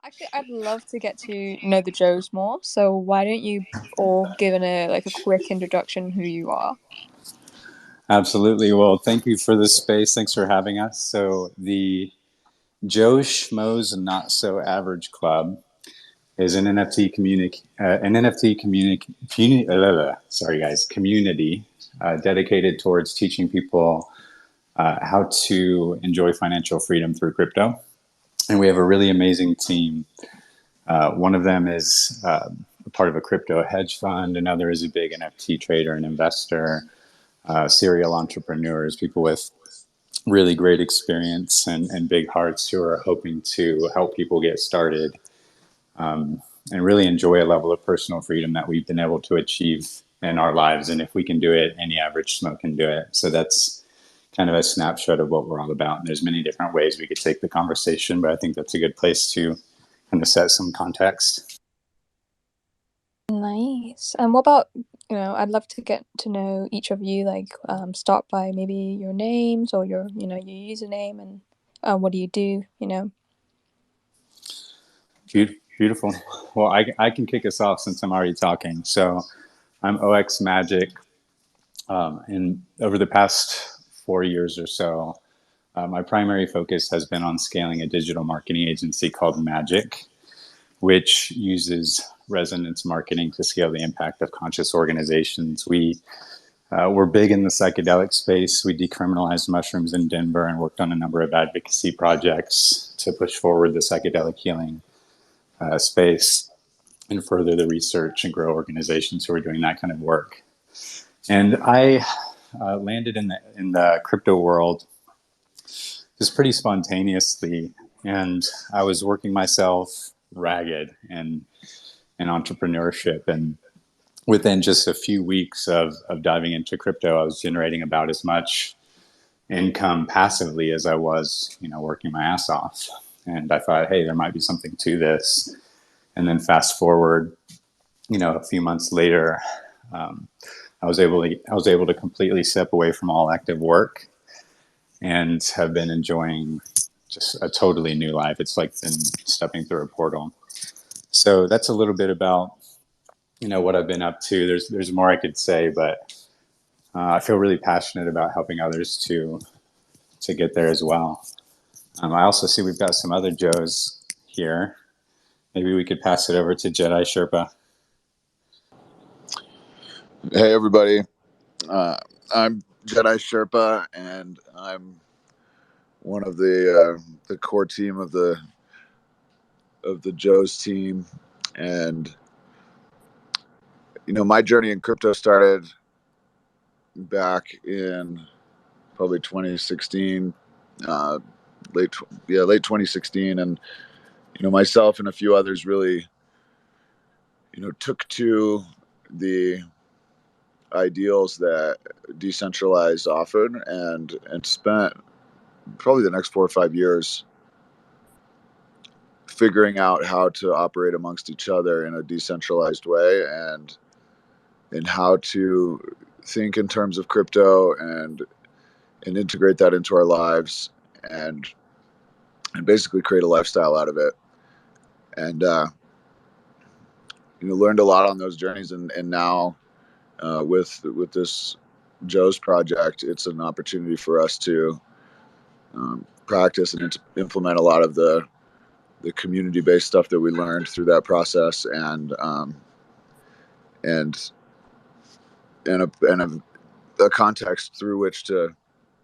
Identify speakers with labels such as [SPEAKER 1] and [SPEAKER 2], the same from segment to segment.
[SPEAKER 1] Actually, I'd love to get to know the Joes more. So why don't you all give a quick introduction who you are?
[SPEAKER 2] Absolutely. Well, thank you for this space. Thanks for having us. So the Joe Shmoes Not-So-Average Club is an NFT community dedicated towards teaching people how to enjoy financial freedom through crypto. And we have a really amazing team. One of them is part of a crypto hedge fund. Another is a big NFT trader and investor, serial entrepreneurs, people with really great experience and big hearts who are hoping to help people get started and really enjoy a level of personal freedom that we've been able to achieve in our lives. And if we can do it, any average Smo can do it. So that's kind of a snapshot of what we're all about. And there's many different ways we could take the conversation, but I think that's a good place to kind of set some context.
[SPEAKER 1] Nice. And what about, I'd love to get to know each of you, start by maybe your names or your username and what do you do,
[SPEAKER 2] Beautiful. Well, I can kick us off since I'm already talking. So I'm OX Magic. And over the past 4 years or so, my primary focus has been on scaling a digital marketing agency called Magic, which uses resonance marketing to scale the impact of conscious organizations. We're big in the psychedelic space. We decriminalized mushrooms in Denver and worked on a number of advocacy projects to push forward the psychedelic healing space and further the research and grow organizations who are doing that kind of work. And I landed in the crypto world just pretty spontaneously, and I was working myself ragged in entrepreneurship. And within just a few weeks of diving into crypto, I was generating about as much income passively as I was, working my ass off. And I thought, hey, there might be something to this. And then fast forward, a few months later, I was able to completely step away from all active work and have been enjoying just a totally new life. It's like been stepping through a portal. So that's a little bit about, what I've been up to. There's more I could say, but I feel really passionate about helping others to get there as well. I also see we've got some other Joes here. Maybe we could pass it over to Jedi Sherpa.
[SPEAKER 3] Hey, everybody. I'm Jedi Sherpa, and I'm one of the core team of the Joe's team. And my journey in crypto started back in probably 2016, late 2016, and myself and a few others really took to the ideals that decentralized offered, and spent probably the next 4 or 5 years figuring out how to operate amongst each other in a decentralized way, and how to think in terms of crypto and integrate that into our lives, and basically create a lifestyle out of it. And learned a lot on those journeys, and now with this Joe's project, it's an opportunity for us to practice and implement a lot of the community-based stuff that we learned through that process, and a context through which to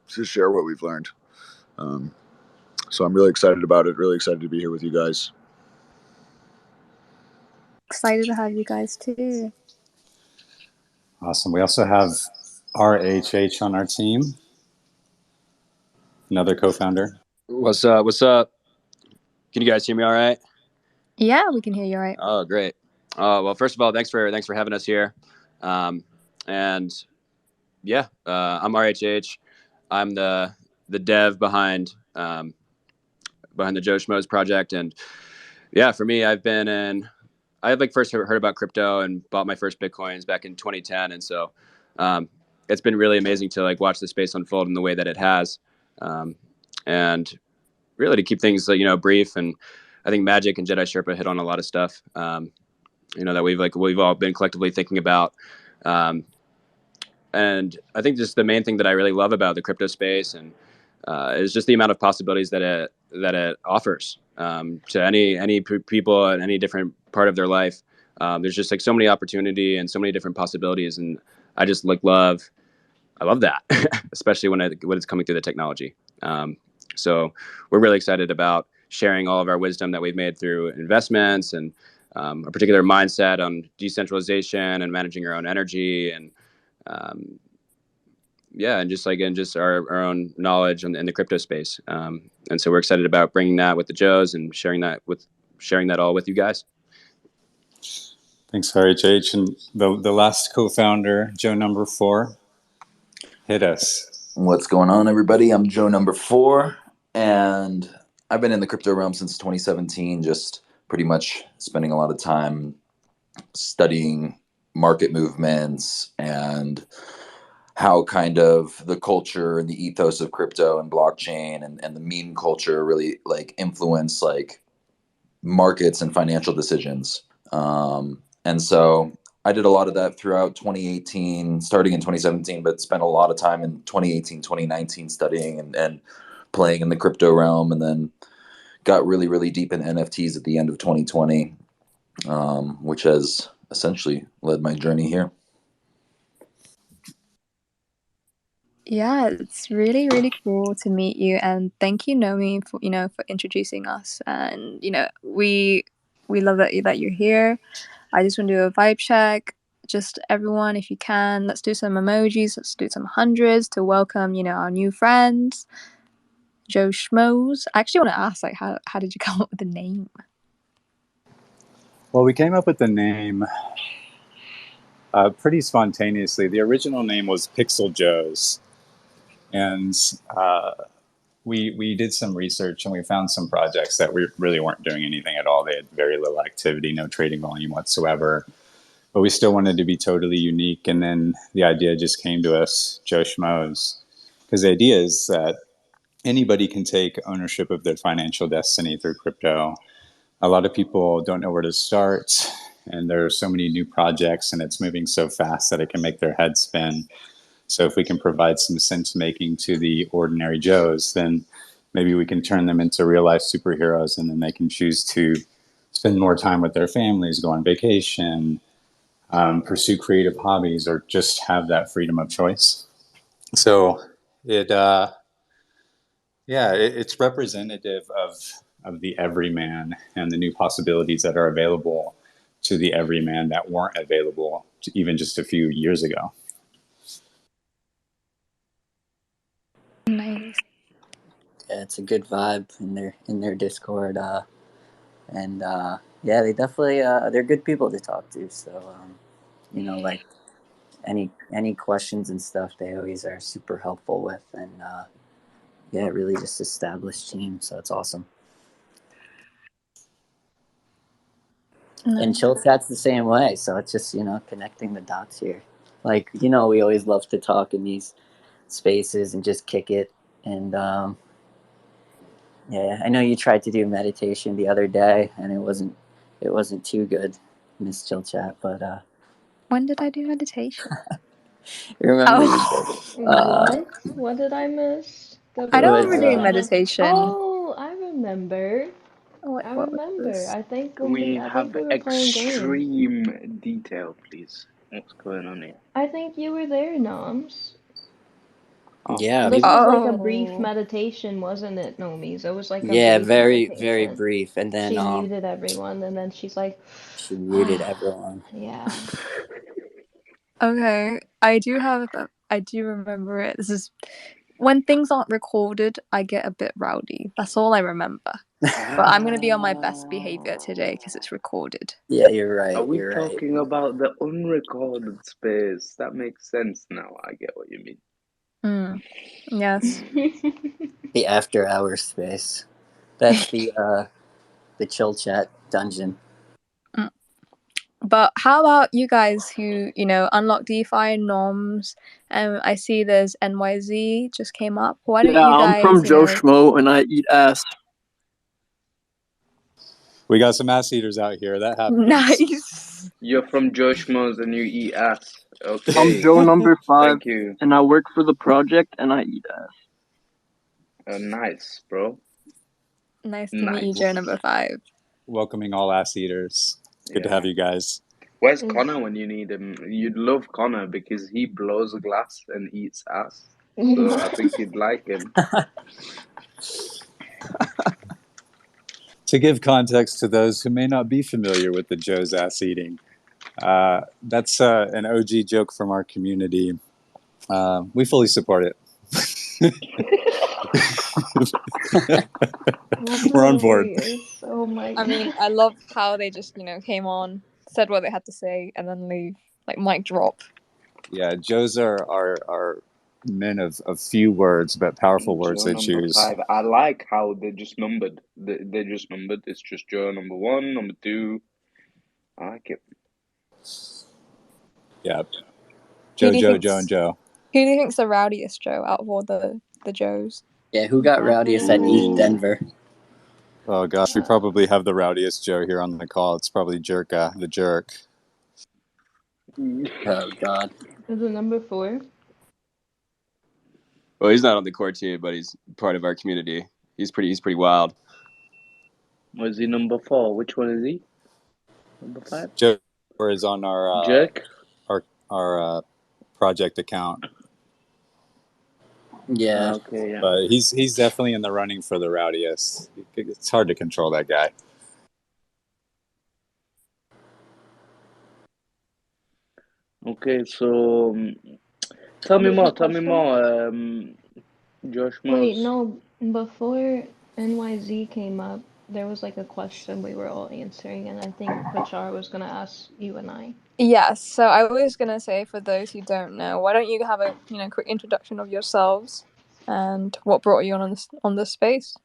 [SPEAKER 3] share what we've learned. So I'm really excited about it. Really excited to be here with you guys.
[SPEAKER 1] Excited to have you guys too.
[SPEAKER 2] Awesome. We also have RHH on our team, another co-founder.
[SPEAKER 4] What's up? What's up? Can you guys hear me all right?
[SPEAKER 1] Yeah, we can hear you all right.
[SPEAKER 4] Oh, great. Well, first of all, thanks for having us here. And yeah, I'm RHH. I'm the dev behind the Joe Shmoes project. And yeah, for me, I first heard about crypto and bought my first Bitcoins back in 2010. And so it's been really amazing to watch the space unfold in the way that it has. And really to keep things brief and I think Magic and Jedi Sherpa hit on a lot of stuff, that we've all been collectively thinking about. And I think just the main thing that I really love about the crypto space and is just the amount of possibilities that it offers to any people at any different part of their life. There's just like so many opportunity and so many different possibilities, and I just I love that, especially when it's coming through the technology. So we're really excited about sharing all of our wisdom that we've made through investments and a particular mindset on decentralization and managing our own energy and and just our own knowledge in the crypto space. And so we're excited about bringing that with the Joes and sharing that all with you guys.
[SPEAKER 2] Thanks, RHH. And the last co-founder, Joe number 4, hit us.
[SPEAKER 5] What's going on, everybody? I'm Joe number 4, and I've been in the crypto realm since 2017, just pretty much spending a lot of time studying market movements and how kind of the culture and the ethos of crypto and blockchain and the meme culture really like influence like markets and financial decisions. And so I did a lot of that throughout 2018, starting in 2017, but spent a lot of time in 2018, 2019 studying and playing in the crypto realm, and then got really, really deep in NFTs at the end of 2020, which has essentially led my journey here.
[SPEAKER 1] Yeah, it's really, really cool to meet you, and thank you, Nomi, for introducing us. And we love that you're here. I just want to do a vibe check. Just everyone, if you can, let's do some emojis. Let's do some hundreds to welcome, our new friends, Joe Shmoes. I actually want to ask, like, how did you come up with the name?
[SPEAKER 2] Well, we came up with the name pretty spontaneously. The original name was Pixel Joes, and we did some research and we found some projects that we really weren't doing anything at all. They had very little activity, no trading volume whatsoever, but we still wanted to be totally unique. And then the idea just came to us, Joe Shmoes, because the idea is that anybody can take ownership of their financial destiny through crypto. A lot of people don't know where to start, and there are so many new projects and it's moving so fast that it can make their head spin. So if we can provide some sense making to the ordinary Joes, then maybe we can turn them into real life superheroes, and then they can choose to spend more time with their families, go on vacation, pursue creative hobbies, or just have that freedom of choice. So it's representative of the everyman and the new possibilities that are available to the everyman that weren't available even just a few years ago.
[SPEAKER 1] Nice.
[SPEAKER 6] Yeah, it's a good vibe in their Discord, and they definitely they're good people to talk to. So like any questions and stuff, they always are super helpful with, and really just established team. So it's awesome. And Chillchat's the same way. So it's just connecting the dots here. Like we always love to talk in these spaces and just kick it. And I know you tried to do meditation the other day, and it wasn't too good, Miss Chillchat. But
[SPEAKER 1] when did I do meditation?
[SPEAKER 6] remember?
[SPEAKER 7] What did I miss?
[SPEAKER 1] I don't remember doing meditation.
[SPEAKER 7] Oh, I remember.
[SPEAKER 1] What
[SPEAKER 7] I remember.
[SPEAKER 1] was this?
[SPEAKER 7] I think
[SPEAKER 8] we
[SPEAKER 7] were playing games.
[SPEAKER 8] extreme detail, please. What's going on here?
[SPEAKER 7] I think you were there, Noms.
[SPEAKER 8] Oh.
[SPEAKER 6] Yeah.
[SPEAKER 7] This was like a brief meditation, wasn't it, Nomi? So it was like a brief
[SPEAKER 6] very
[SPEAKER 7] meditation.
[SPEAKER 6] very brief, and then
[SPEAKER 7] she muted everyone, and then she's like,
[SPEAKER 6] she muted everyone.
[SPEAKER 7] Yeah.
[SPEAKER 1] Okay, I do remember it. This is when things aren't recorded, I get a bit rowdy. That's all I remember. But I'm gonna be on my best behavior today because it's recorded.
[SPEAKER 6] Yeah, you're right.
[SPEAKER 8] Are we talking about the unrecorded space? That makes sense now. I get what you mean.
[SPEAKER 1] Yes.
[SPEAKER 6] The after hours space. That's the Chillchat dungeon.
[SPEAKER 1] But how about you guys who, unlock DeFi norms? I see there's NYZ just came up. Why don't you guys?
[SPEAKER 9] I'm from Joe Shmoes and I eat ass.
[SPEAKER 2] We got some ass eaters out here. That happens.
[SPEAKER 1] Nice.
[SPEAKER 8] You're from Joe Shmoes and you eat ass. Okay.
[SPEAKER 9] I'm Joe number 5,
[SPEAKER 8] Thank you.
[SPEAKER 9] and I work for the project, and I eat ass.
[SPEAKER 8] Nice, bro.
[SPEAKER 1] Nice to meet you,
[SPEAKER 8] Nice.
[SPEAKER 1] Joe number 5.
[SPEAKER 2] Welcoming all ass eaters. It's good to
[SPEAKER 8] Yeah.
[SPEAKER 2] have you guys.
[SPEAKER 8] Where's
[SPEAKER 7] Is-
[SPEAKER 8] Connor when you need him? You'd love Connor because he blows a glass and eats ass. So I think you'd like him.
[SPEAKER 2] To give context to those who may not be familiar with the Joe's ass eating, that's an OG joke from our community. We fully support it.
[SPEAKER 7] That's
[SPEAKER 2] We're on board.
[SPEAKER 7] hilarious. Oh my
[SPEAKER 1] I
[SPEAKER 7] god.
[SPEAKER 1] mean, I love how they just, came on, said what they had to say, and then leave. Like, mic drop.
[SPEAKER 2] Yeah, Joes are men of few words, but powerful words
[SPEAKER 8] Joe
[SPEAKER 2] they
[SPEAKER 8] number
[SPEAKER 2] choose.
[SPEAKER 8] 5. I like how they're just numbered. They're just numbered. It's just Joe number 1, number 2. I like it.
[SPEAKER 2] Yeah.
[SPEAKER 1] Who
[SPEAKER 2] Joe,
[SPEAKER 1] do you
[SPEAKER 2] Joe,
[SPEAKER 1] think's-
[SPEAKER 2] Joe, and Joe.
[SPEAKER 1] Who do you think's the rowdiest Joe out of all the Joes?
[SPEAKER 6] Yeah, who got rowdiest at East
[SPEAKER 2] Ooh.
[SPEAKER 6] Denver?
[SPEAKER 2] Oh gosh, we probably have the rowdiest Joe here on the call. It's probably Jerka, the jerk.
[SPEAKER 6] Oh God.
[SPEAKER 7] Is it number 4?
[SPEAKER 4] Well, he's not on the core team, but he's part of our community. He's pretty wild.
[SPEAKER 8] Was he number 4? Which one is he? Number 5?
[SPEAKER 2] Joe is on our
[SPEAKER 8] Jerk?
[SPEAKER 2] our project account,
[SPEAKER 6] Yeah.
[SPEAKER 8] Okay, yeah.
[SPEAKER 2] but he's definitely in the running for the rowdiest. It's hard to control that guy.
[SPEAKER 8] Okay, so tell me
[SPEAKER 7] Wait,
[SPEAKER 8] more.
[SPEAKER 7] the
[SPEAKER 8] Tell me
[SPEAKER 7] question?
[SPEAKER 8] more. Josh
[SPEAKER 7] Wait,
[SPEAKER 8] Moss.
[SPEAKER 7] no. Before NYZ came up, there was like a question we were all answering, and I think Pachar was gonna ask you and I.
[SPEAKER 1] Yes, so I was gonna say, for those who don't know, why don't you have a quick introduction of yourselves and what brought you on this space?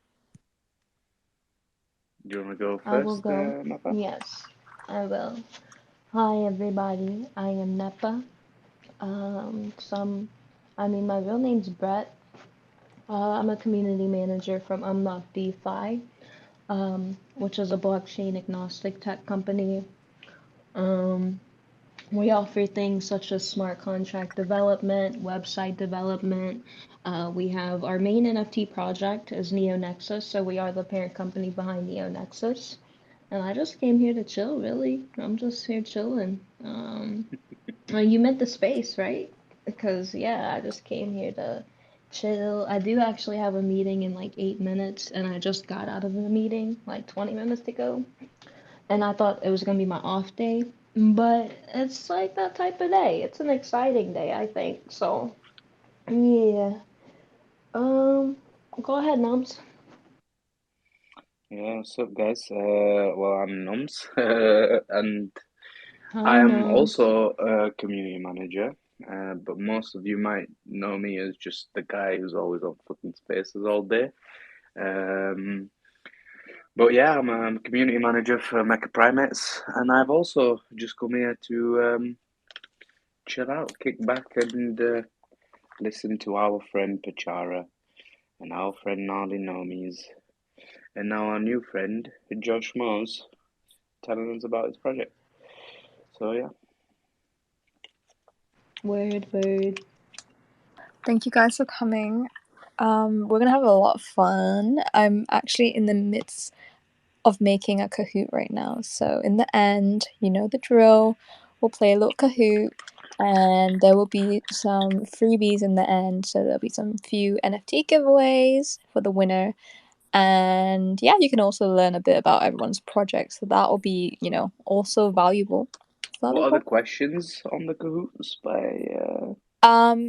[SPEAKER 8] Do you want to go
[SPEAKER 7] I will
[SPEAKER 8] first,
[SPEAKER 7] go.
[SPEAKER 8] Napa?
[SPEAKER 7] Yes, I will. Hi everybody, I am Nepa. My real name's Brett. I'm a community manager from Unlock DeFi, which is a blockchain agnostic tech company. We offer things such as smart contract development, website development. We have our main NFT project is NeoNexus, so we are the parent company behind NeoNexus. And I just came here to chill, really. I'm just here chilling. You meant the space, right? Because, yeah, I just came here to chill. I do actually have a meeting in like 8 minutes, and I just got out of the meeting like 20 minutes ago. And I thought it was gonna be my off day, but it's like that type of day. It's an exciting day, I think. So, yeah. Go ahead, Nums.
[SPEAKER 8] Yeah, what's up, guys? Well, I'm Noms, and
[SPEAKER 7] Hi,
[SPEAKER 8] I am
[SPEAKER 7] Nums.
[SPEAKER 8] also a community manager. But most of you might know me as just the guy who's always on fucking spaces all day. But yeah, I'm a community manager for Mecha Primates, and I've also just come here to chill out, kick back, and listen to our friend Pachara and our friend Gnarly Nomies, and now our new friend Josh Moss telling us about his project. So yeah.
[SPEAKER 7] Word, word.
[SPEAKER 1] Thank you guys for coming. We're gonna have a lot of fun. I'm actually in the midst of making a Kahoot right now, so in the end, you know the drill. We'll play a little Kahoot, and there will be some freebies in the end. So there'll be some few NFT giveaways for the winner, and yeah, you can also learn a bit about everyone's project. So that will be, also valuable.
[SPEAKER 8] What are the questions on the Kahoots by?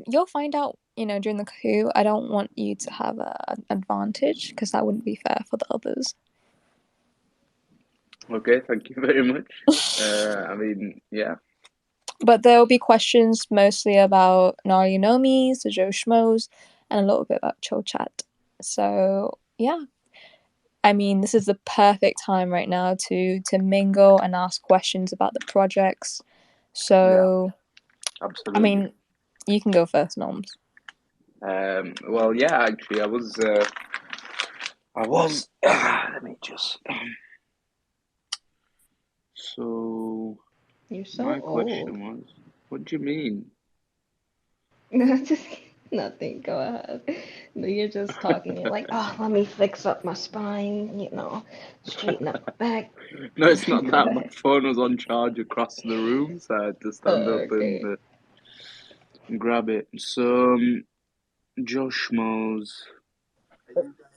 [SPEAKER 1] You'll find out, during the Kahoot. I don't want you to have an advantage because that wouldn't be fair for the others.
[SPEAKER 8] Okay, thank you very much. Yeah.
[SPEAKER 1] But there will be questions mostly about Gnarly Nomies, the Joe Shmoes, and a little bit about Chillchat. So yeah, this is the perfect time right now to mingle and ask questions about the projects. So
[SPEAKER 8] yeah, absolutely.
[SPEAKER 1] You can go first, Noms.
[SPEAKER 8] Well, yeah, actually, I was. Let me just. So
[SPEAKER 7] You're so
[SPEAKER 8] my
[SPEAKER 7] old.
[SPEAKER 8] question was, what do you mean?
[SPEAKER 7] Just nothing. Go ahead. No, you're just talking. You're like, oh, let me fix up my spine. Straighten up my back.
[SPEAKER 8] No, it's not
[SPEAKER 7] Go
[SPEAKER 8] that. My
[SPEAKER 7] ahead.
[SPEAKER 8] phone was on charge across the room, so I had to stand
[SPEAKER 7] Oh,
[SPEAKER 8] up and
[SPEAKER 7] okay.
[SPEAKER 8] grab it. So, Joe Schmoes,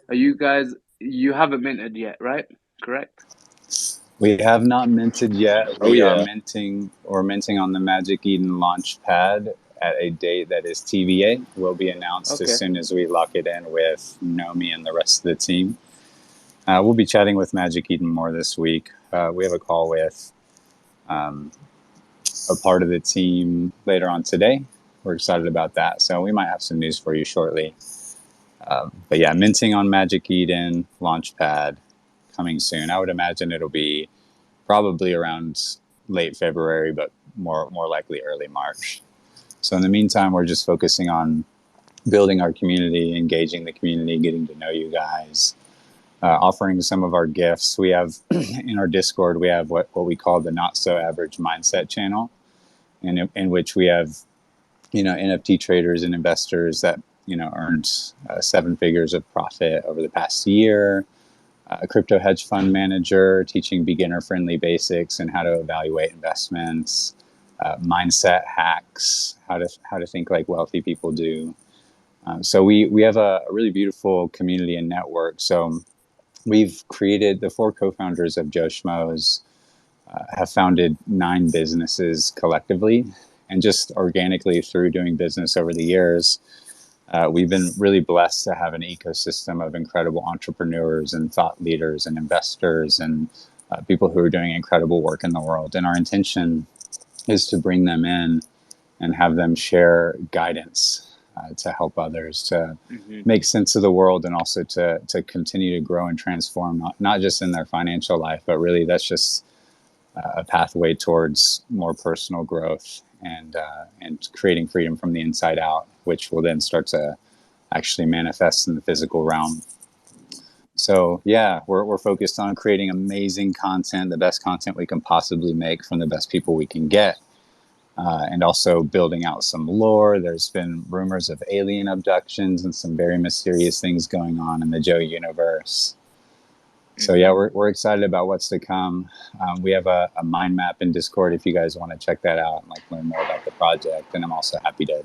[SPEAKER 8] are you guys? You haven't minted yet, right? Correct.
[SPEAKER 2] We have not minted yet.
[SPEAKER 4] Oh
[SPEAKER 2] We are
[SPEAKER 4] yeah.
[SPEAKER 2] minting on the Magic Eden launch pad at a date that is TBA. Will be announced as
[SPEAKER 8] Okay.
[SPEAKER 2] soon as we lock it in with Nomi and the rest of the team. We'll be chatting with Magic Eden more this week. We have a call with a part of the team later on today. We're excited about that. So we might have some news for you shortly. But yeah, minting on Magic Eden Launchpad coming soon. I would imagine it'll be probably around late February, but more likely early March. So in the meantime, we're just focusing on building our community, engaging the community, getting to know you guys, offering some of our gifts. We have in our Discord, we have what we call the Not-So-Average Mindset channel, in which we have NFT traders and investors that earned 7 figures of profit over the past year. A crypto hedge fund manager teaching beginner friendly basics and how to evaluate investments, mindset hacks, how to think like wealthy people do. So we have a really beautiful community and network. So we've created the 4 co-founders of Joe Schmoes have founded 9 businesses collectively, and just organically through doing business over the years, we've been really blessed to have an ecosystem of incredible entrepreneurs and thought leaders and investors and people who are doing incredible work in the world. And our intention is to bring them in and have them share guidance to help others to
[SPEAKER 8] Mm-hmm.
[SPEAKER 2] make sense of the world, and also to continue to grow and transform, not just in their financial life, but really that's just a pathway towards more personal growth and creating freedom from the inside out, which will then start to actually manifest in the physical realm. So yeah, we're focused on creating amazing content, the best content we can possibly make from the best people we can get, and also building out some lore. There's been rumors of alien abductions and some very mysterious things going on in the Joe universe. So yeah,
[SPEAKER 8] Mm-hmm.
[SPEAKER 2] we're excited about what's to come. We have a mind map in Discord if you guys want to check that out and like learn more about the project. And I'm also happy to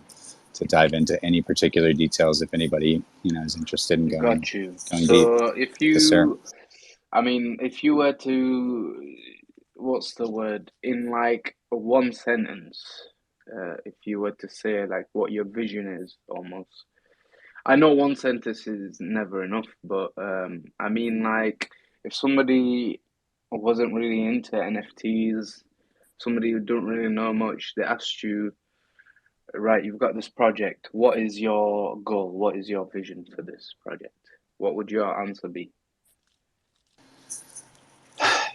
[SPEAKER 2] dive into any particular details if anybody is interested in going
[SPEAKER 8] Got you.
[SPEAKER 2] going deep.
[SPEAKER 8] So if
[SPEAKER 2] Yes, sir.
[SPEAKER 8] you, I mean, if you were to, what's the word, in like one sentence, if you were to say like what your vision is almost. I know one sentence is never enough, but I mean like if somebody wasn't really into NFTs, somebody who don't really know much, they asked you, right, you've got this project. What is your goal? What is your vision for this project? What would your answer be?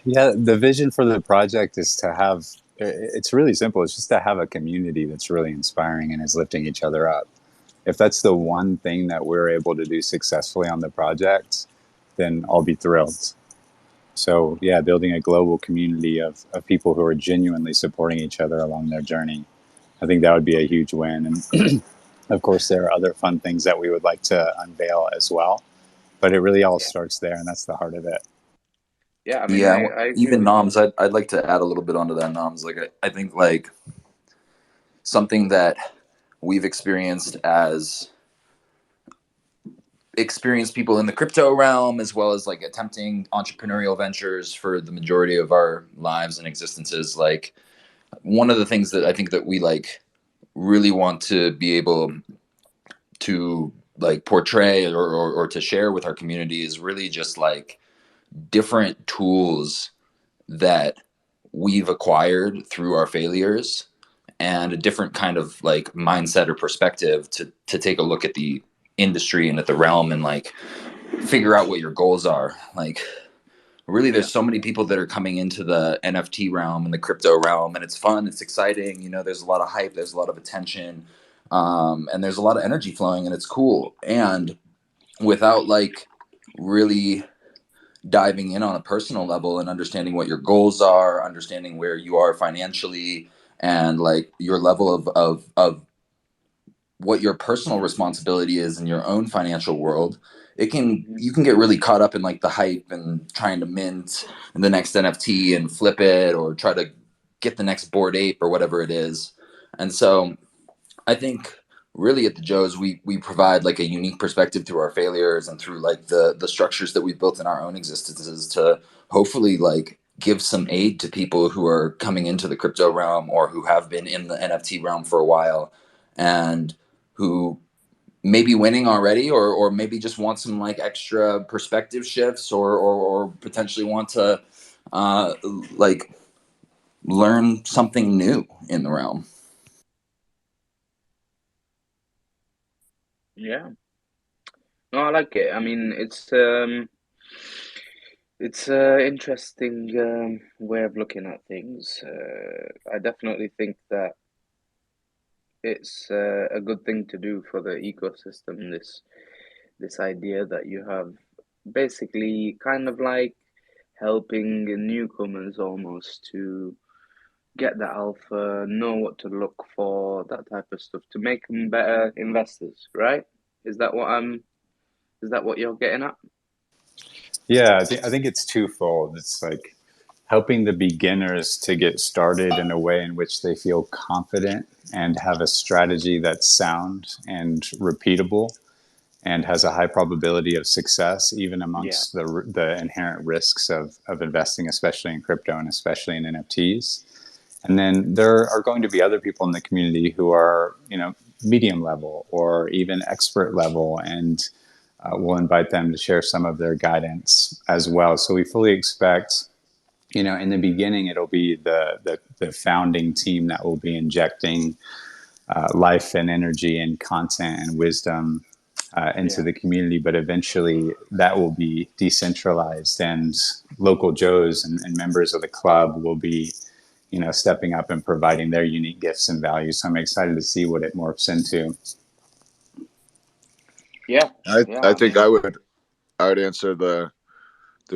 [SPEAKER 2] Yeah, the vision for the project is to have. It's really simple. It's just to have a community that's really inspiring and is lifting each other up. If that's the one thing that we're able to do successfully on the project, then I'll be thrilled. So yeah, building a global community of people who are genuinely supporting each other along their journey. I think that would be a huge win. And of course, there are other fun things that we would like to unveil as well. But it really all
[SPEAKER 8] Yeah.
[SPEAKER 2] starts there, and that's the heart of it.
[SPEAKER 8] Yeah, I mean,
[SPEAKER 5] Yeah,
[SPEAKER 8] I agree
[SPEAKER 5] even
[SPEAKER 8] with you.
[SPEAKER 5] noms. I'd like to add a little bit onto that noms. Like I think like something that we've experienced as experienced people in the crypto realm, as well as like attempting entrepreneurial ventures for the majority of our lives and existences. Like one of the things that I think that we like really want to be able to like portray or to share with our community is really just like different tools that we've acquired through our failures, and a different kind of like mindset or perspective to take a look at the industry and at the realm and like figure out what your goals are. Like really
[SPEAKER 8] Yeah,
[SPEAKER 5] there's so many people that are coming into the NFT realm and the crypto realm, and it's fun, it's exciting, there's a lot of hype, there's a lot of attention, and there's a lot of energy flowing, and it's cool. And without like really diving in on a personal level and understanding what your goals are, understanding where you are financially, and like your level of what your personal responsibility is in your own financial world. You can get really caught up in like the hype and trying to mint the next NFT and flip it, or try to get the next Bored Ape or whatever it is. And so I think really at the Joes, we provide like a unique perspective through our failures and through like the structures that we've built in our own existences to hopefully like give some aid to people who are coming into the crypto realm or who have been in the NFT realm for a while, and who may be winning already, or maybe just want some like extra perspective shifts, or potentially want to uh, like learn something new in the realm.
[SPEAKER 8] Yeah. No, I like it. I mean, it's an interesting way of looking at things. I definitely think that it's a good thing to do for the ecosystem. This idea that you have basically kind of like helping newcomers almost to get the alpha, know what to look for, that type of stuff to make them better investors, right? Is that what I'm? Is that what you're getting at?
[SPEAKER 2] Yeah, I think it's twofold. It's like helping the beginners to get started in a way in which they feel confident and have a strategy that's sound and repeatable and has a high probability of success, even
[SPEAKER 8] Yeah,
[SPEAKER 2] amongst the inherent risks of investing, especially in crypto and especially in NFTs. And then there are going to be other people in the community who are, medium level or even expert level, and we'll invite them to share some of their guidance as well. So we fully expect, in the beginning, it'll be the founding team that will be injecting life and energy and content and wisdom into
[SPEAKER 8] yeah,
[SPEAKER 2] the community, but eventually that will be decentralized, and local Joes and members of the club will be, stepping up and providing their unique gifts and values. So I'm excited to see what it morphs into.
[SPEAKER 8] yeah,
[SPEAKER 3] I
[SPEAKER 8] yeah.
[SPEAKER 3] I
[SPEAKER 8] I
[SPEAKER 3] think
[SPEAKER 8] mean,
[SPEAKER 3] I would answer the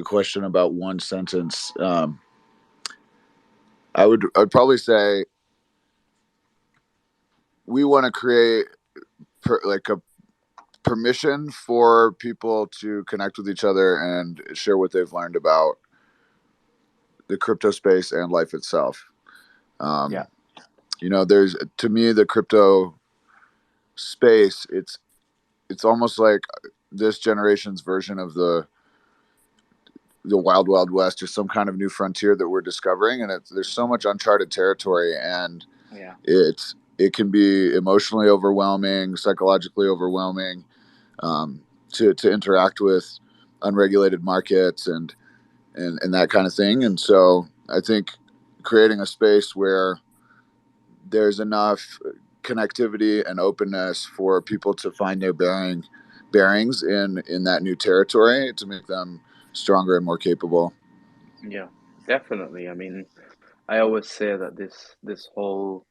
[SPEAKER 3] question about one sentence. I'd probably say we want to create like a permission for people to connect with each other and share what they've learned about the crypto space and life itself.
[SPEAKER 8] yeah,
[SPEAKER 3] Um, there's, to me, the crypto space. It's almost like this generation's version of the wild wild west, or some kind of new frontier that we're discovering, and there's so much uncharted territory, and
[SPEAKER 8] yeah,
[SPEAKER 3] it can be emotionally overwhelming, psychologically overwhelming, to interact with unregulated markets and that kind of thing. And so I think creating a space where there's enough connectivity and openness for people to find their bearings in that new territory to make them stronger and more capable.
[SPEAKER 8] yeah. Definitely. I mean, I always say that this whole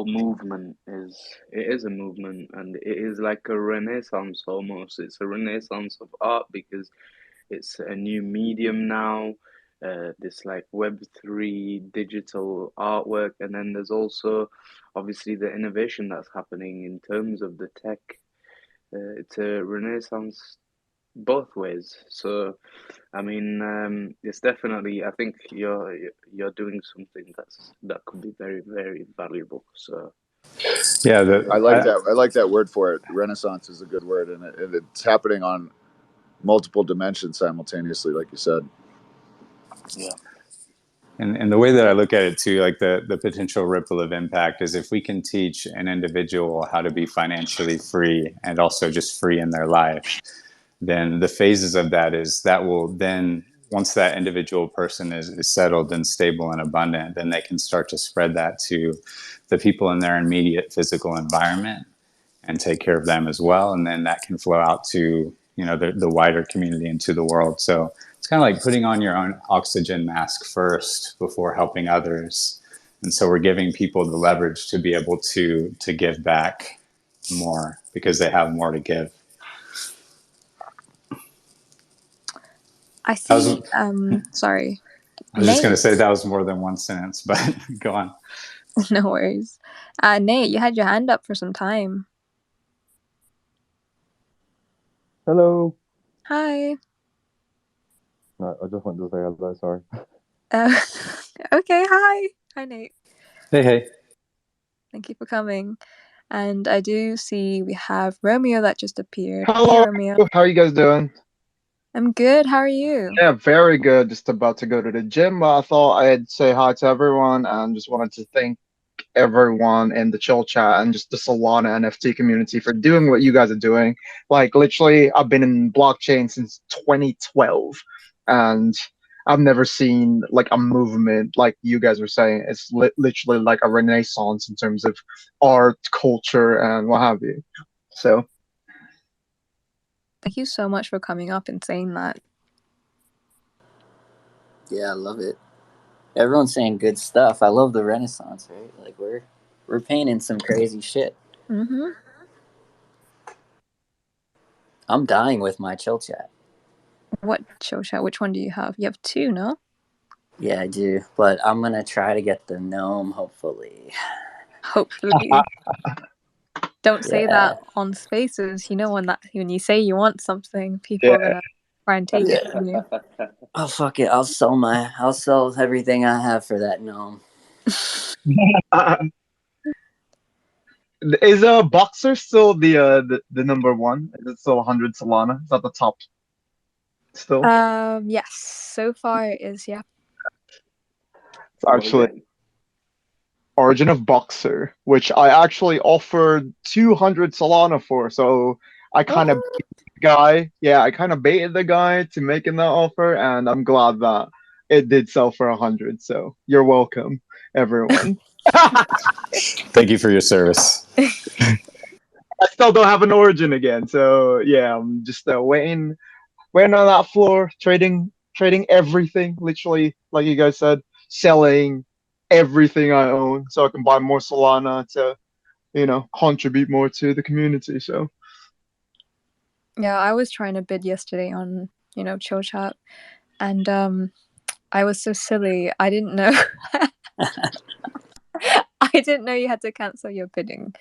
[SPEAKER 8] movement is a movement, and it is like a renaissance almost. It's a renaissance of art because it's a new medium now. This like Web3 digital artwork, and then there's also obviously the innovation that's happening in terms of the tech. It's a renaissance both ways. So I mean, it's definitely. I think you're doing something that could be very very valuable. So
[SPEAKER 2] Yeah,
[SPEAKER 3] I like that. I like that word for it. Renaissance is a good word, and it's happening on multiple dimensions simultaneously, like you said.
[SPEAKER 8] yeah,
[SPEAKER 2] and the way that I look at it too, like the potential ripple of impact is if we can teach an individual how to be financially free and also just free in their life, then the phases of that is that will then, once that individual person is settled and stable and abundant, then they can start to spread that to the people in their immediate physical environment and take care of them as well. And then that can flow out to, the wider community and to the world. So it's kind of like putting on your own oxygen mask first before helping others. And so we're giving people the leverage to be able to give back more because they have more to give.
[SPEAKER 1] I see. Sorry,
[SPEAKER 2] I was just going to
[SPEAKER 1] Nate.
[SPEAKER 2] say that was more than one sentence, but go on.
[SPEAKER 1] No worries. Nate, you had your hand up for some time.
[SPEAKER 10] Hello.
[SPEAKER 1] Hi.
[SPEAKER 10] No, I just wanted to say hello. Sorry.
[SPEAKER 1] Okay. Hi. Hi, Nate.
[SPEAKER 2] Hey.
[SPEAKER 1] Thank you for coming. And I do see we have Romeo that just appeared. Hey,
[SPEAKER 11] Hello.
[SPEAKER 1] Romeo.
[SPEAKER 11] How are you guys doing?
[SPEAKER 1] I'm good. How are you?
[SPEAKER 11] Yeah, very good. Just about to go to the gym, but I thought I'd say hi to everyone and just wanted to thank everyone in the chill chat and just the Solana NFT community for doing what you guys are doing. Like literally, I've been in blockchain since 2012, and I've never seen like a movement like you guys were saying. It's literally like a renaissance in terms of art, culture, and what have you. So
[SPEAKER 1] Thank you so much for coming up and saying that.
[SPEAKER 6] Yeah, I love it. Everyone's saying good stuff. I love the Renaissance, right? Like we're painting some crazy shit.
[SPEAKER 1] Mm-hmm.
[SPEAKER 6] I'm dying with my chill chat.
[SPEAKER 1] What Chillchat? Which one do you have? You have two, no?
[SPEAKER 6] Yeah, I do. But I'm gonna try to get the gnome, hopefully.
[SPEAKER 1] Hopefully. Don't say that
[SPEAKER 6] Yeah.
[SPEAKER 1] on Spaces. You know when you say you want something, people
[SPEAKER 11] yeah.
[SPEAKER 1] are gonna try and take it from you.
[SPEAKER 6] Oh fuck it. I'll sell everything I have for that gnome.
[SPEAKER 11] Is Boxer still the number one? Is it still 100 Solana? Is that the top still?
[SPEAKER 1] Yes. So far it is, yeah.
[SPEAKER 11] It's actually Origin of Boxer, which I actually offered 200 Solana for. So I kind of I kind of baited the guy to making that offer, and I'm glad that it did sell for 100. So you're welcome, everyone.
[SPEAKER 2] Thank you for your service.
[SPEAKER 11] I still don't have an Origin again, so yeah, I'm just waiting on that floor, trading everything, literally, like you guys said, selling everything I own so I can buy more Solana to, contribute more to the community. So
[SPEAKER 1] Yeah, I was trying to bid yesterday on, Chill Chat, and I was so silly. I didn't know I didn't know you had to cancel your bidding.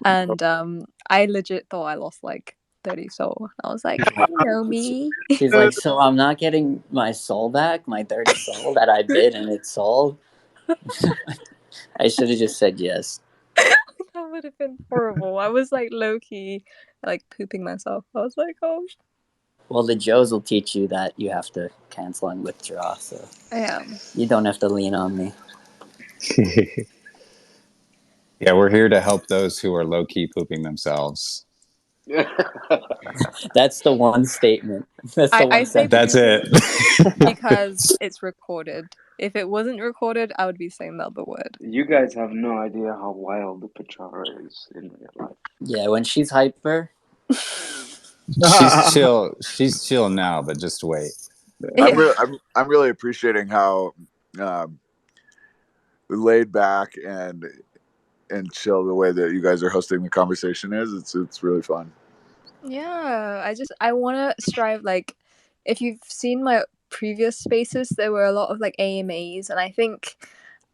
[SPEAKER 1] And I legit thought I lost like 30 soul. I was like, you know me.
[SPEAKER 6] She's like, so I'm not getting my soul back, my 30 soul that I bid and it sold. I should have just said yes.
[SPEAKER 1] That would have been horrible. I was like low key, like pooping myself. I was like, oh.
[SPEAKER 6] Well, the Joes will teach you that you have to cancel and withdraw, so
[SPEAKER 1] Yeah.
[SPEAKER 6] you don't have to lean on me.
[SPEAKER 2] Yeah, we're here to help those who are low-key pooping themselves.
[SPEAKER 6] That's the one statement. That's the
[SPEAKER 1] I
[SPEAKER 6] one
[SPEAKER 1] say
[SPEAKER 6] sentence.
[SPEAKER 2] That's it.
[SPEAKER 1] because it's recorded. If it wasn't recorded, I would be saying the other word.
[SPEAKER 8] You guys have no idea how wild the Pachara is in real life.
[SPEAKER 6] Yeah, when she's hyper.
[SPEAKER 2] She's chill. She's chill now, but just wait.
[SPEAKER 1] Yeah.
[SPEAKER 3] I'm really appreciating how laid back and chill the way that you guys are hosting the conversation is. It's really fun.
[SPEAKER 1] Yeah, I want to strive, like, if you've seen my previous spaces, there were a lot of like AMAs, and I think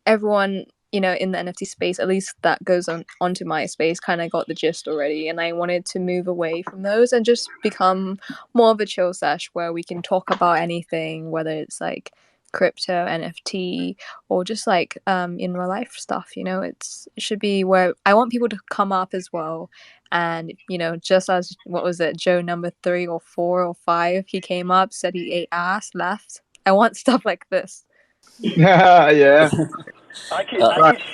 [SPEAKER 1] everyone, in the NFT space, at least that goes onto my space, kind of got the gist already, and I wanted to move away from those and just become more of a chill sesh where we can talk about anything, whether it's like crypto, NFT, or just like in real life stuff. It should be where I want people to come up as well. And just as, what was it, Joe number 3 or 4 or 5, he came up, said he ate ass, left. I want stuff like this.
[SPEAKER 11] yeah.
[SPEAKER 12] I could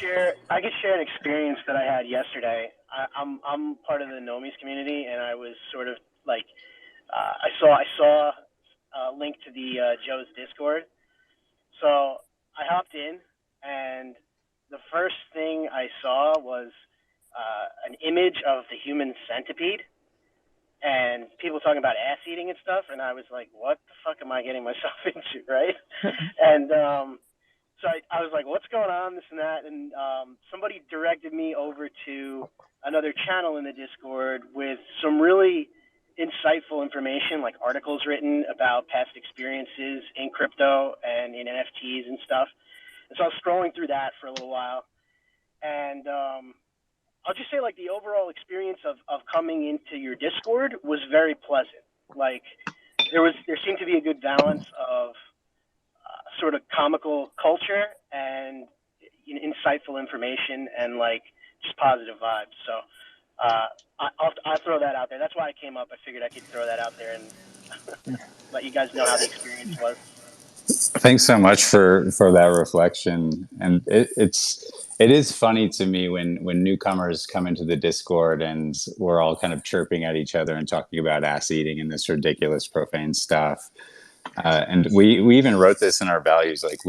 [SPEAKER 12] share an experience that I had yesterday. I'm part of the Nomies community, and I was sort of like I saw a link to the Joe's Discord, so I hopped in, and the first thing I saw was an image of the human centipede, and people talking about ass eating and stuff, and I was like, what the fuck am I getting myself into, right? And so I was like, what's going on, this and that, and somebody directed me over to another channel in the Discord with some really insightful information, like articles written about past experiences in crypto and in NFTs and stuff. And so I was scrolling through that for a little while, and I'll just say, like, the overall experience of coming into your Discord was very pleasant. Like, there seemed to be a good balance of sort of comical culture and insightful information and like just positive vibes. So I'll throw that out there. That's why I came up. I figured I could throw that out there and let you guys know how the experience was.
[SPEAKER 2] Thanks so much for that reflection. And it is funny to me when newcomers come into the Discord and we're all kind of chirping at each other and talking about ass eating and this ridiculous profane stuff. And we even wrote this in our values. Like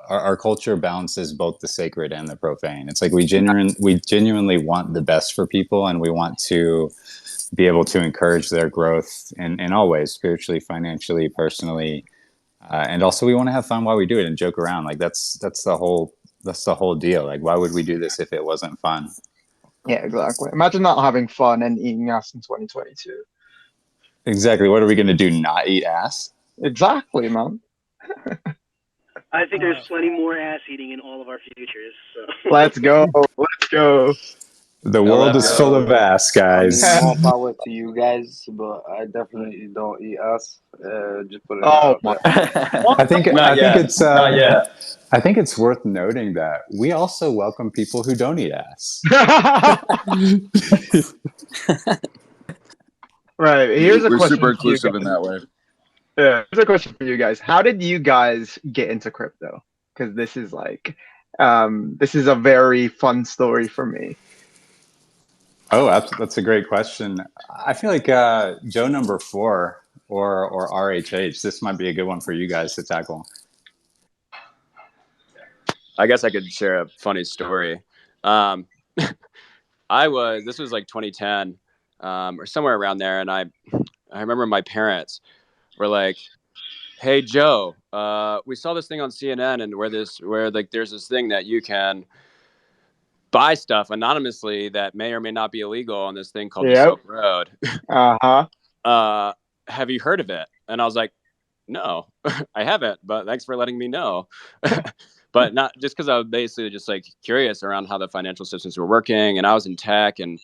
[SPEAKER 2] our culture balances both the sacred and the profane. It's like we genuinely want the best for people, and we want to be able to encourage their growth in all ways, spiritually, financially, personally. And also we want to have fun while we do it and joke around. Like that's the whole deal. Like, why would we do this if it wasn't fun?
[SPEAKER 11] Yeah, exactly. Imagine not having fun and eating ass in 2022.
[SPEAKER 2] Exactly. What are we going to do? Not eat ass?
[SPEAKER 11] Exactly, man.
[SPEAKER 12] I think there's plenty more ass eating in all of our futures. So.
[SPEAKER 11] Let's go. Let's go.
[SPEAKER 2] The world is full of ass, guys.
[SPEAKER 13] I mean, more power to you guys, but I definitely don't eat ass. Just put it
[SPEAKER 11] Oh
[SPEAKER 13] out
[SPEAKER 11] my!
[SPEAKER 13] there.
[SPEAKER 2] I think it's worth noting that we also welcome people who don't eat ass.
[SPEAKER 11] Right. Here's a
[SPEAKER 3] We're
[SPEAKER 11] question
[SPEAKER 3] super
[SPEAKER 11] for you
[SPEAKER 3] inclusive in
[SPEAKER 11] guys.
[SPEAKER 3] that way.
[SPEAKER 11] Yeah, here's a question for you guys. How did you guys get into crypto? Because this is like, this is a very fun story for me.
[SPEAKER 2] Oh, that's a great question. I feel like Joe number 4 or RHH, this might be a good one for you guys to tackle.
[SPEAKER 4] I guess I could share a funny story. This was like 2010 or somewhere around there, and I remember my parents were like, "Hey Joe, we saw this thing on CNN, and where like there's this thing that you can buy stuff anonymously that may or may not be illegal on this thing called the Silk Road. Have you heard of it?" And I was like, "No, I haven't, but thanks for letting me know." But not just because I was basically just like curious around how the financial systems were working, and I was in tech and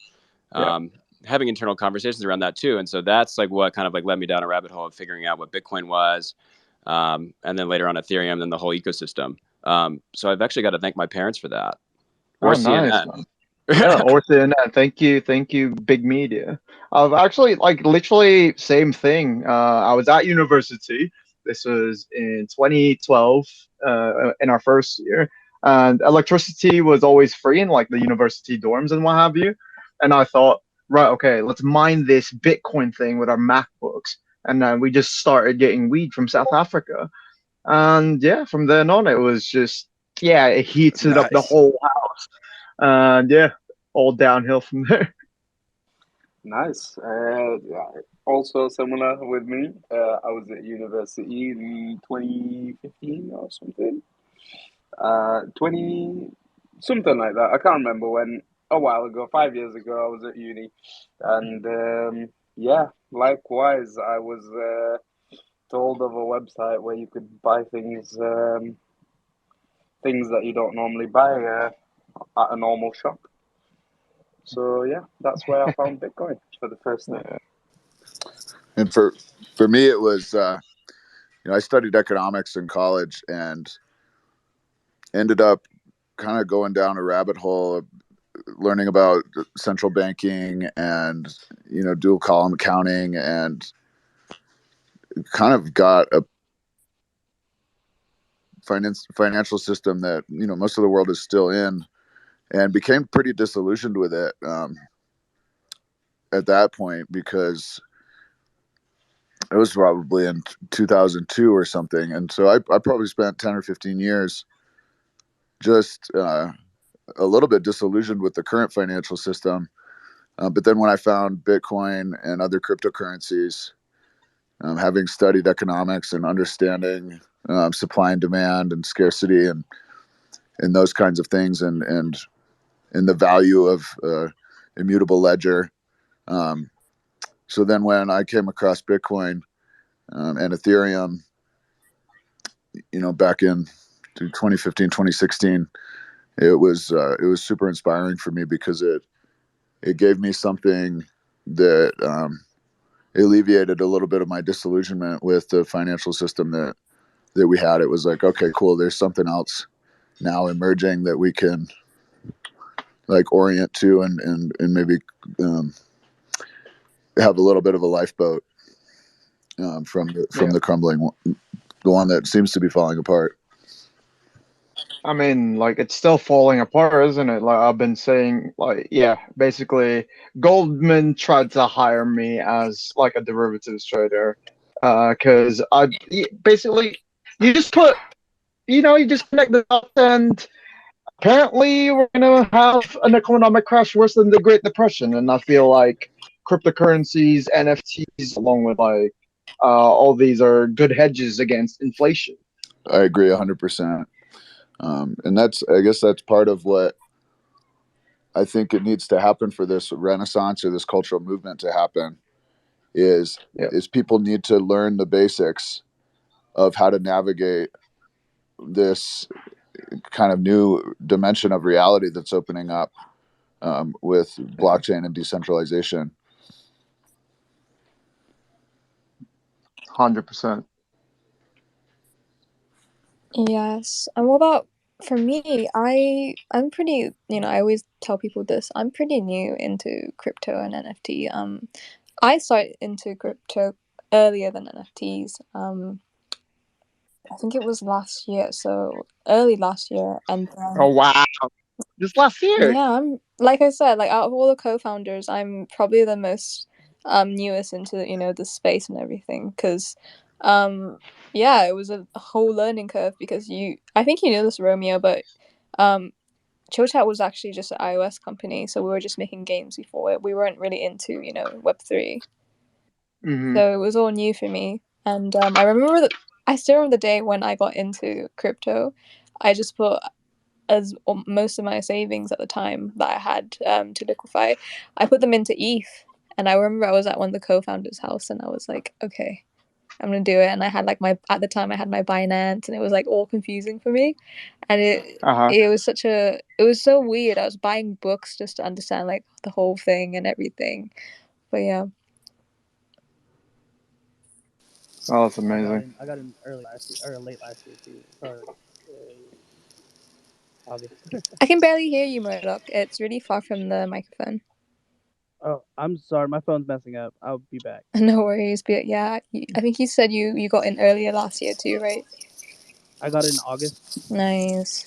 [SPEAKER 4] having internal conversations around that too. And so that's like what kind of like led me down a rabbit hole of figuring out what Bitcoin was, and then later on Ethereum, then the whole ecosystem. So I've actually got to thank my parents for that. Or CNN.
[SPEAKER 11] Nice. Yeah, or CNN. Thank you, big media. I've actually like literally same thing. I was at university. This was in 2012, in our first year, and electricity was always free in like the university dorms and what have you. And I thought, right, okay, let's mine this Bitcoin thing with our MacBooks. And then we just started getting weed from South Africa. And yeah, from then on, it was just, it heated up the whole house. And yeah, all downhill from there.
[SPEAKER 13] Nice. Also similar with me. I was at university in 2015 or something. 20 something like that. I can't remember when. A while ago, 5 years ago, I was at uni, and likewise, I was told of a website where you could buy things that you don't normally buy at a normal shop. So yeah, that's where I found Bitcoin for the first time.
[SPEAKER 3] And for me, it was I studied economics in college and ended up kind of going down a rabbit hole of learning about central banking and dual column accounting, and kind of got a financial system that most of the world is still in, and became pretty disillusioned with it at that point, because it was probably in 2002 or something. And so I probably spent 10 or 15 years just a little bit disillusioned with the current financial system. But then when I found Bitcoin and other cryptocurrencies, having studied economics and understanding supply and demand and scarcity and those kinds of things, and the value of immutable ledger, So then when I came across Bitcoin and Ethereum, back in 2015, 2016, it was super inspiring for me because it gave me something that alleviated a little bit of my disillusionment with the financial system that we had. It was like, okay, cool. There's something else now emerging that we can like orient to and maybe have a little bit of a lifeboat from the crumbling one, the one that seems to be falling apart.
[SPEAKER 11] I mean, like, it's still falling apart, isn't it? Like, I've been saying, like, yeah, basically, Goldman tried to hire me as, like, a derivatives trader. Because basically, you just put, you just connect the dots, and apparently we're going to have an economic crash worse than the Great Depression. And I feel like cryptocurrencies, NFTs, along with, like, all these are good hedges against inflation.
[SPEAKER 3] I agree 100%. And I guess that's part of what I think it needs to happen for this renaissance or this cultural movement to happen is people need to learn the basics of how to navigate this kind of new dimension of reality that's opening up with blockchain and decentralization.
[SPEAKER 11] 100%.
[SPEAKER 1] Yes. And what about for me? I'm pretty, I always tell people this. I'm pretty new into crypto and NFT. I started into crypto earlier than NFTs. I think it was last year, so early last year, and
[SPEAKER 11] Oh,
[SPEAKER 1] then
[SPEAKER 11] wow. Just last year.
[SPEAKER 1] yeah, I'm like I said, like out of all the co-founders, I'm probably the most newest into the space and everything because yeah, it was a whole learning curve because I think you know this, Romeo, but um Chillchat was actually just an iOS company, so we were just making games before it. We weren't really into Web3,
[SPEAKER 11] Mm-hmm.
[SPEAKER 1] so it was all new for me. And I still remember the day when I got into crypto. I just put as most of my savings at the time that I had to liquefy, I put them into ETH. And I remember I was at one of the co-founders' house, and I was like, okay, I'm gonna do it. And I had like at the time I had my Binance, and it was like all confusing for me, and
[SPEAKER 11] Uh-huh.
[SPEAKER 1] it was it was so weird. I was buying books just to understand like the whole thing and everything. But yeah.
[SPEAKER 11] Oh, that's amazing.
[SPEAKER 14] I got in early last year or late last year too. Or August.
[SPEAKER 1] I can barely hear you, Murdoch. It's really far from the microphone.
[SPEAKER 14] Oh, I'm sorry. My phone's messing up. I'll be back.
[SPEAKER 1] No worries. But yeah, I think you said you got in earlier last year too, right?
[SPEAKER 14] I got it in August.
[SPEAKER 1] Nice.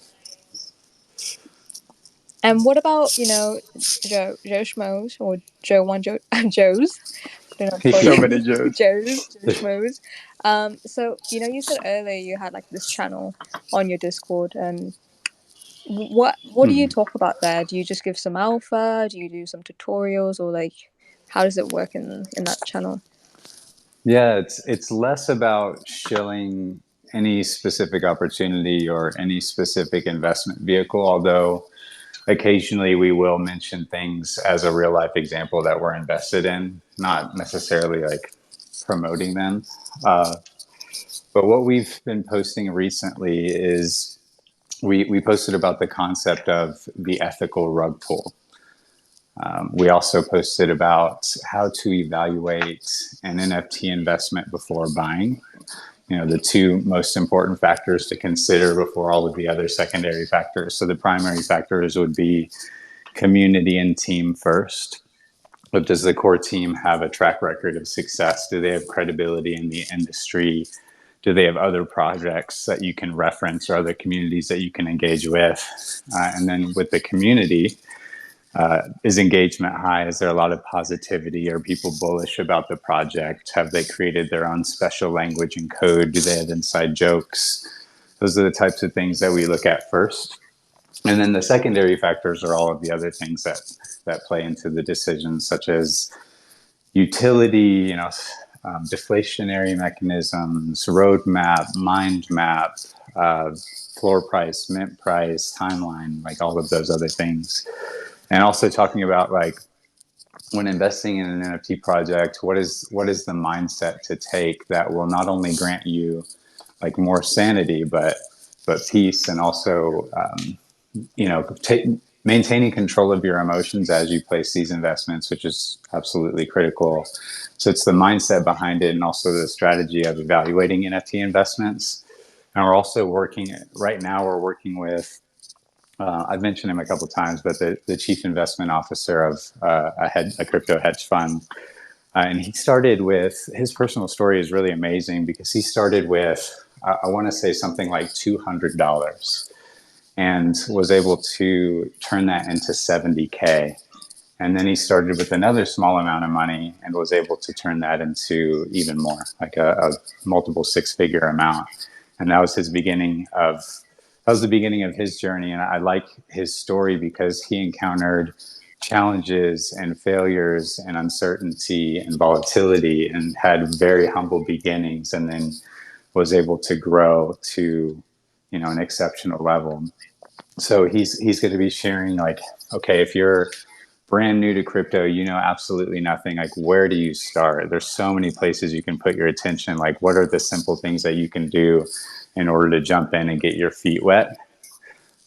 [SPEAKER 1] And what about, Joe Schmoes or Joe's? I don't know what to call
[SPEAKER 11] So many
[SPEAKER 1] you.
[SPEAKER 11] Joes.
[SPEAKER 1] Joe Schmoes. So, you said earlier you had like this channel on your Discord. What do you talk about there? Do you just give some alpha? Do you do some tutorials, or like how does it work in that channel?
[SPEAKER 2] Yeah, it's less about shilling any specific opportunity or any specific investment vehicle, although occasionally we will mention things as a real life example that we're invested in, not necessarily like promoting them. But what we've been posting recently is we posted about the concept of the ethical rug pull. We also posted about how to evaluate an NFT investment before buying. The two most important factors to consider before all of the other secondary factors. So the primary factors would be community and team first. But does the core team have a track record of success? Do they have credibility in the industry? Do they have other projects that you can reference or other communities that you can engage with? And then with the community, is engagement high? Is there a lot of positivity? Are people bullish about the project? Have they created their own special language and code? Do they have inside jokes? Those are the types of things that we look at first. And then the secondary factors are all of the other things that play into the decisions, such as utility, deflationary mechanisms, roadmap, mind map, floor price, mint price, timeline, like all of those other things. And also talking about like when investing in an NFT project, what is the mindset to take that will not only grant you like more sanity, but peace, and also maintaining control of your emotions as you place these investments, which is absolutely critical. So it's the mindset behind it, and also the strategy of evaluating NFT investments. And we're also working right now. We're working with I've mentioned him a couple of times, but the chief investment officer of a crypto hedge fund. And he started with, his personal story is really amazing because he started with, I want to say something like $200, and was able to turn that into 70K. And then he started with another small amount of money and was able to turn that into even more, like a multiple six-figure amount. And that was the beginning of his journey. And I like his story because he encountered challenges and failures and uncertainty and volatility, and had very humble beginnings, and then was able to grow to, an exceptional level. So he's going to be sharing, like, okay, if you're brand new to crypto, absolutely nothing, like, where do you start? There's so many places you can put your attention. Like, what are the simple things that you can do in order to jump in and get your feet wet?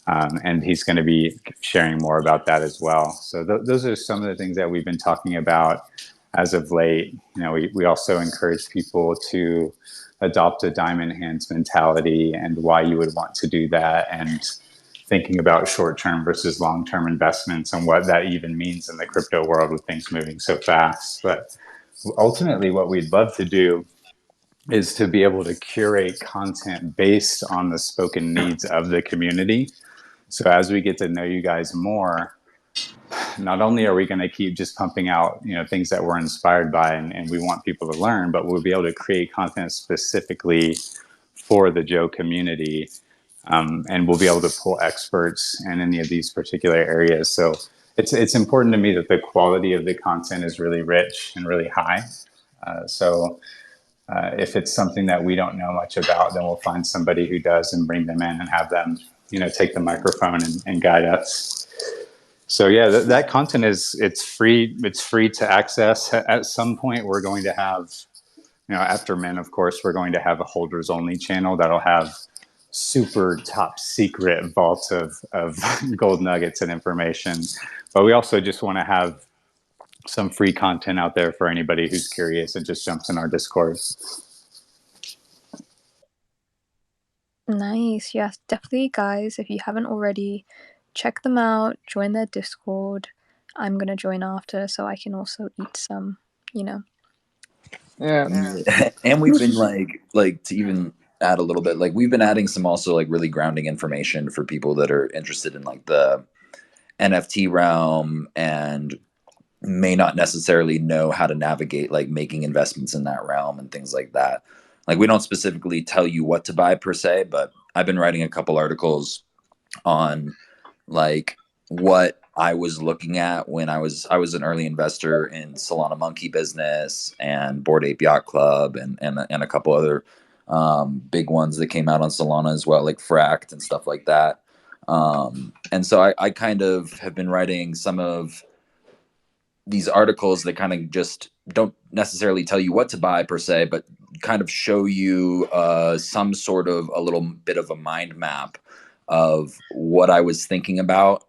[SPEAKER 2] And he's going to be sharing more about that as well. So those are some of the things that we've been talking about as of late. We also encourage people to adopt a diamond hands mentality, and why you would want to do that, and thinking about short-term versus long-term investments, and what that even means in the crypto world with things moving so fast. But ultimately, what we'd love to do is to be able to curate content based on the spoken needs of the community. So as we get to know you guys more, not only are we going to keep just pumping out, things that we're inspired by, and we want people to learn, but we'll be able to create content specifically for the Joe community. And we'll be able to pull experts in any of these particular areas. So it's important to me that the quality of the content is really rich and really high. So if it's something that we don't know much about, then we'll find somebody who does and bring them in and have them, take the microphone and guide us. So yeah, that content it's free. It's free to access. At some point, we're going to have, after Mint, of course, we're going to have a holders only channel that'll have super top secret vaults of gold nuggets and information. But we also just want to have some free content out there for anybody who's curious and just jumps in our Discord.
[SPEAKER 1] Nice. Yes, definitely, guys. If you haven't already, check them out. Join their Discord. I'm gonna join after, so I can also eat some.
[SPEAKER 11] Yeah.
[SPEAKER 5] And we've been like to even add a little bit, like, we've been adding some also like really grounding information for people that are interested in like the NFT realm and may not necessarily know how to navigate like making investments in that realm and things like that. Like, we don't specifically tell you what to buy per se, but I've been writing a couple articles on like what I was looking at when I was an early investor in Solana Monkey business and Bored Ape Yacht Club and a couple other big ones that came out on Solana as well, like Fract and stuff like that. And so I kind of have been writing some of these articles that kind of just don't necessarily tell you what to buy per se, but kind of show you some sort of a little bit of a mind map of what I was thinking about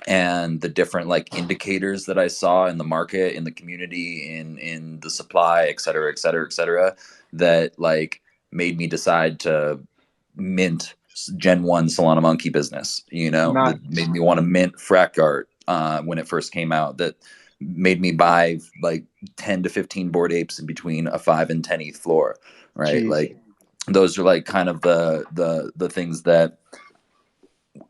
[SPEAKER 5] and the different like indicators that I saw in the market, in the community, in the supply, et cetera, et cetera, et cetera, that like made me decide to mint Gen 1 Solana Monkey business, that made me want to mint Frack Art when it first came out, that made me buy like 10 to 15 Bored Apes in between a 5 and 10 ETH floor, right? Jeez. Like, those are like kind of the things that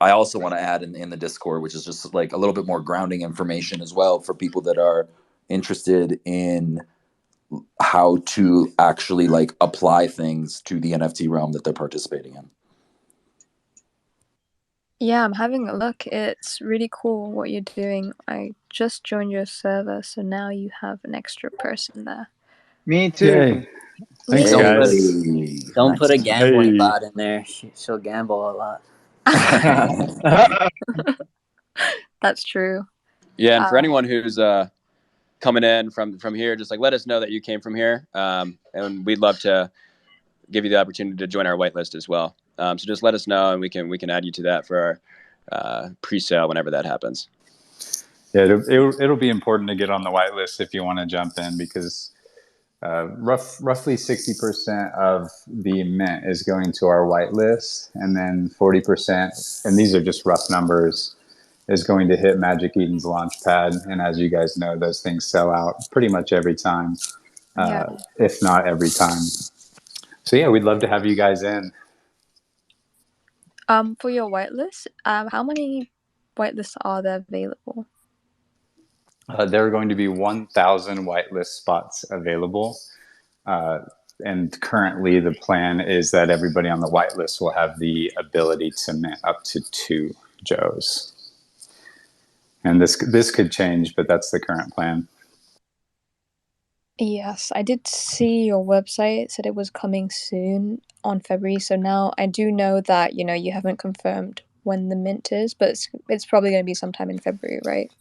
[SPEAKER 5] I also want to add in the Discord, which is just like a little bit more grounding information as well for people that are interested in how to actually like apply things to the NFT realm that they're participating in.
[SPEAKER 1] Yeah, I'm having a look. It's really cool what you're doing. I just joined your server, so now you have an extra person there.
[SPEAKER 11] Me too.
[SPEAKER 2] Yay. Thanks, guys.
[SPEAKER 6] Don't put a gambling bot in there. She'll gamble a lot.
[SPEAKER 1] That's true.
[SPEAKER 4] Yeah, and for anyone who's coming in from here, just like let us know that you came from here, and we'd love to give you the opportunity to join our whitelist as well. So just let us know, and we can add you to that for our pre-sale whenever that happens.
[SPEAKER 2] Yeah, it'll be important to get on the whitelist if you want to jump in, because roughly 60% of the mint is going to our whitelist, and then 40%, and these are just rough numbers, is going to hit Magic Eden's Launchpad. And as you guys know, those things sell out pretty much every time, if not every time. So yeah, we'd love to have you guys in.
[SPEAKER 1] For your whitelist, how many whitelists are there available?
[SPEAKER 2] There are going to be 1,000 whitelist spots available. And currently the plan is that everybody on the whitelist will have the ability to mint up to 2 Joes. And this could change, but that's the current plan.
[SPEAKER 1] Yes, I did see your website. It said it was coming soon on February. So now I do know that, you haven't confirmed when the mint is, but it's probably going to be sometime in February, right?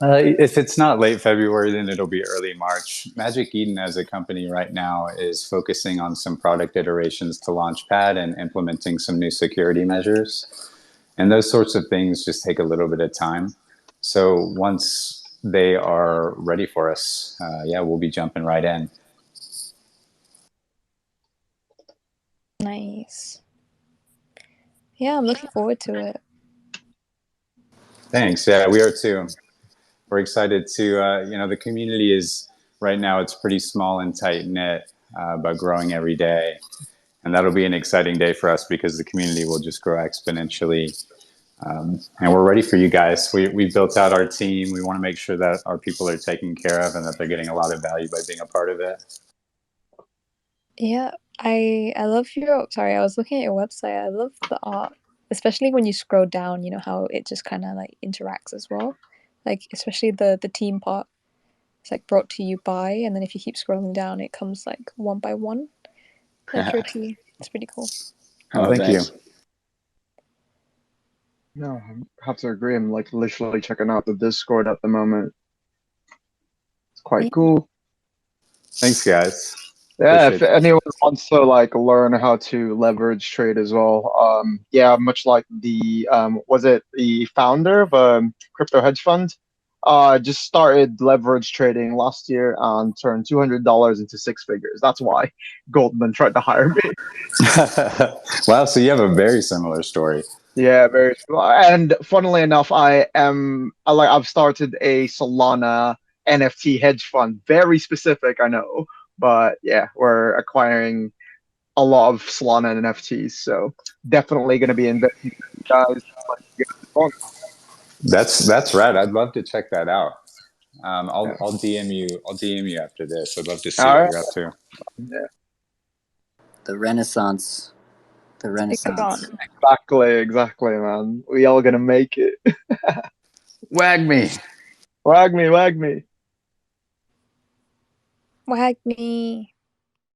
[SPEAKER 2] If it's not late February, then it'll be early March. Magic Eden as a company right now is focusing on some product iterations to Launchpad and implementing some new security measures. And those sorts of things just take a little bit of time. So once they are ready for us, we'll be jumping right in.
[SPEAKER 1] Nice. Yeah, I'm looking forward to it.
[SPEAKER 2] Thanks. Yeah, we are too. We're excited to, the community is, right now, it's pretty small and tight knit, but growing every day. And that'll be an exciting day for us because the community will just grow exponentially. And we're ready for you guys. We built out our team. We want to make sure that our people are taken care of and that they're getting a lot of value by being a part of it.
[SPEAKER 1] Yeah, I love sorry, I was looking at your website. I love the art, especially when you scroll down, how it just kind of like interacts as well. Like, especially the team part. It's like brought to you by, and then if you keep scrolling down, it comes like one by one. Like pretty, it's pretty cool.
[SPEAKER 2] Oh, thank you.
[SPEAKER 11] No, I have to agree. I'm like literally checking out the Discord at the moment. It's quite cool.
[SPEAKER 2] Thanks, guys.
[SPEAKER 11] Yeah,
[SPEAKER 2] Appreciate
[SPEAKER 11] if anyone wants to like learn how to leverage trade as well, much like the was it the founder of a crypto hedge fund? Just started leverage trading last year and turned $200 into 6 figures. That's why Goldman tried to hire me.
[SPEAKER 2] Wow, so you have a very similar story.
[SPEAKER 11] Yeah, very. And funnily enough, I've started a Solana NFT hedge fund. Very specific, I know, but yeah, we're acquiring a lot of Solana NFTs, so definitely going to be investing in you guys.
[SPEAKER 2] That's right. I'd love to check that out. I'll DM you. I'll DM you after this. I'd love to see what you're up to.
[SPEAKER 11] Yeah.
[SPEAKER 6] The Renaissance. The Renaissance.
[SPEAKER 11] Exactly, man. We all gonna make it.
[SPEAKER 2] Wag me.
[SPEAKER 11] Wag me, wag me.
[SPEAKER 1] Wag me.